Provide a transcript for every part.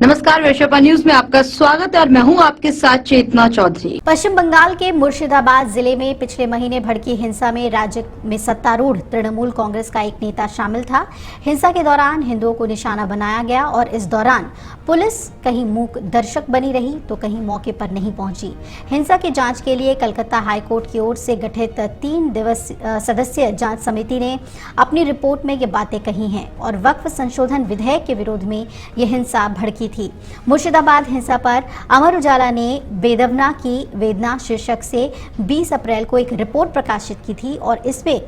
नमस्कार, वैश्यपा न्यूज में आपका स्वागत है और मैं हूं आपके साथ चेतना चौधरी। पश्चिम बंगाल के मुर्शिदाबाद जिले में पिछले महीने भड़की हिंसा में राज्य में सत्तारूढ़ तृणमूल कांग्रेस का एक नेता शामिल था। हिंसा के दौरान हिंदुओं को निशाना बनाया गया और इस दौरान पुलिस कहीं मूक दर्शक बनी रही तो कहीं मौके पर नहीं पहुंची। हिंसा की जांच के लिए कलकत्ता हाईकोर्ट की ओर से गठित 3 सदस्यीय जांच समिति ने अपनी रिपोर्ट में ये बातें कही हैं और वक्फ संशोधन विधेयक के विरोध में ये हिंसा भड़की थी। मुर्शिदाबाद हिंसा पर अमर उजाला ने बेदवना की वेदना शीर्षक से 20 अप्रैल को एक रिपोर्ट प्रकाशित की थी और इसमें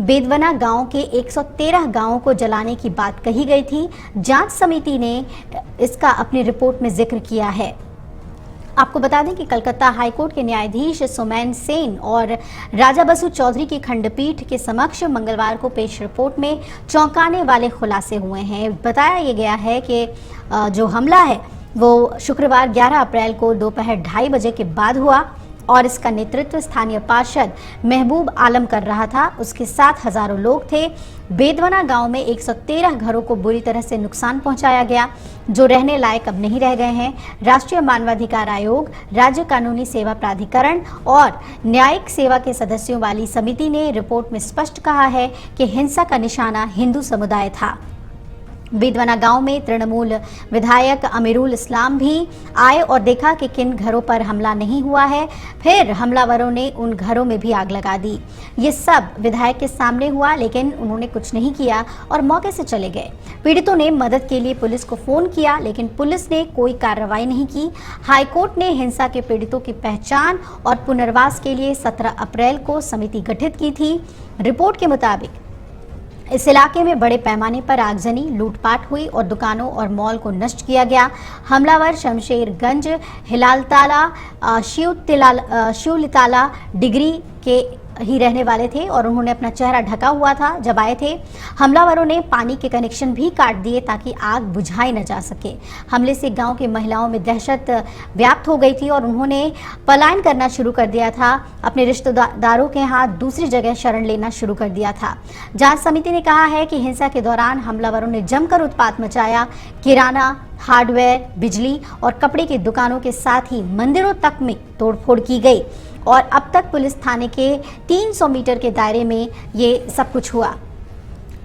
बेदवना गांव के 113 गांवों को जलाने की बात कही गई थी। जांच समिति ने इसका अपनी रिपोर्ट में जिक्र किया है। आपको बता दें कि कलकत्ता हाईकोर्ट के न्यायाधीश सोमेन सेन और राजा बसु चौधरी की खंडपीठ के समक्ष मंगलवार को पेश रिपोर्ट में चौंकाने वाले खुलासे हुए हैं। बताया ये गया है कि जो हमला है वो शुक्रवार 11 अप्रैल को दोपहर 2:30 बजे के बाद हुआ और इसका नेतृत्व स्थानीय पार्षद महबूब आलम कर रहा था। उसके साथ हजारों लोग थे। बेदवना गांव में 113 घरों को बुरी तरह से नुकसान पहुंचाया गया जो रहने लायक अब नहीं रह गए हैं। राष्ट्रीय मानवाधिकार आयोग, राज्य कानूनी सेवा प्राधिकरण और न्यायिक सेवा के सदस्यों वाली समिति ने रिपोर्ट में स्पष्ट कहा है कि हिंसा का निशाना हिंदू समुदाय था। बेदवना गांव में तृणमूल विधायक अमीरुल इस्लाम भी आए और देखा कि किन घरों पर हमला नहीं हुआ है। फिर हमलावरों ने उन घरों में भी आग लगा दी। ये सब विधायक के सामने हुआ लेकिन उन्होंने कुछ नहीं किया और मौके से चले गए। पीड़ितों ने मदद के लिए पुलिस को फोन किया लेकिन पुलिस ने कोई कार्रवाई नहीं की। हाईकोर्ट ने हिंसा के पीड़ितों की पहचान और पुनर्वास के लिए 17 अप्रैल को समिति गठित की थी। रिपोर्ट के मुताबिक इस इलाके में बड़े पैमाने पर आगजनी, लूटपाट हुई और दुकानों और मॉल को नष्ट किया गया। हमलावर शमशेरगंज, हिलालताला, शिवलिताला डिग्री के ही रहने वाले थे और उन्होंने अपना चेहरा ढका हुआ था जब आए थे। हमलावरों ने पानी के कनेक्शन भी काट दिए ताकि आग बुझाई न जा सके। हमले से गांव की महिलाओं में दहशत व्याप्त हो गई थी और उन्होंने पलायन करना शुरू कर दिया था। अपने रिश्तेदारों के हाथ दूसरी जगह शरण लेना शुरू कर दिया था। जांच समिति ने कहा है कि हिंसा के दौरान हमलावरों ने जमकर उत्पात मचाया। किराना, हार्डवेयर, बिजली और कपड़े की दुकानों के साथ ही मंदिरों तक में तोड़फोड़ की गई और अब तक पुलिस थाने के 300 मीटर के दायरे में ये सब कुछ हुआ।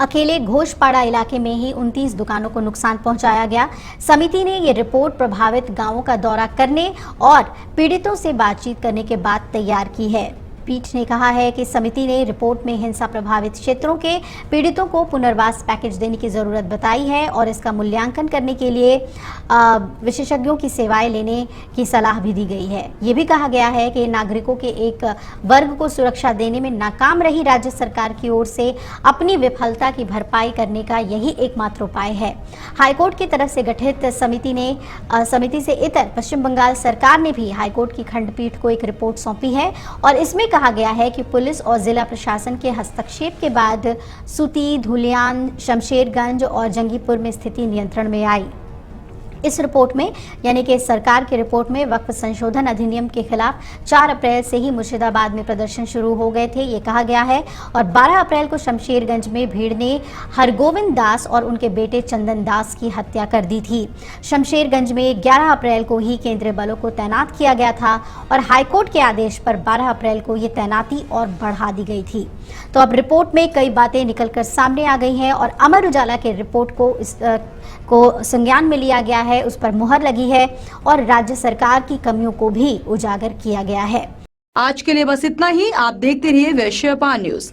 अकेले घोषपाड़ा इलाके में ही 29 दुकानों को नुकसान पहुंचाया गया। समिति ने ये रिपोर्ट प्रभावित गांवों का दौरा करने और पीड़ितों से बातचीत करने के बाद तैयार की है। पीठ ने कहा है कि समिति ने रिपोर्ट में हिंसा प्रभावित क्षेत्रों के पीड़ितों को पुनर्वास पैकेज देने की जरूरत बताई है और इसका मूल्यांकन करने के लिए विशेषज्ञों की सेवाएं लेने की सलाह भी दी गई है। ये भी कहा गया है कि नागरिकों के एक वर्ग को सुरक्षा देने में नाकाम रही राज्य सरकार की ओर से अपनी विफलता की भरपाई करने का यही एकमात्र उपाय है। हाईकोर्ट की तरफ से गठित समिति से इतर पश्चिम बंगाल सरकार ने भी हाईकोर्ट की खंडपीठ को एक रिपोर्ट सौंपी है और इसमें कहा गया है कि पुलिस और जिला प्रशासन के हस्तक्षेप के बाद सूती, धुलियान, शमशेरगंज और जंगीपुर में स्थिति नियंत्रण में आई। इस रिपोर्ट में यानी कि सरकार की रिपोर्ट में वक्फ संशोधन अधिनियम के खिलाफ 4 अप्रैल से ही मुर्शिदाबाद में प्रदर्शन शुरू हो गए थे, ये कहा गया है और 12 अप्रैल को शमशेरगंज में भीड़ ने हरगोविंद दास और उनके बेटे चंदन दास की हत्या कर दी थी। शमशेरगंज में 11 अप्रैल को ही केंद्रीय बलों को तैनात किया गया था और हाईकोर्ट के आदेश पर 12 अप्रैल को ये तैनाती और बढ़ा दी गई थी। तो अब रिपोर्ट में कई बातें निकलकर सामने आ गई हैं और अमर उजाला के रिपोर्ट को संज्ञान में लिया गया है, उस पर मुहर लगी है और राज्य सरकार की कमियों को भी उजागर किया गया है। आज के लिए बस इतना ही। आप देखते रहिए वैश्यपा न्यूज।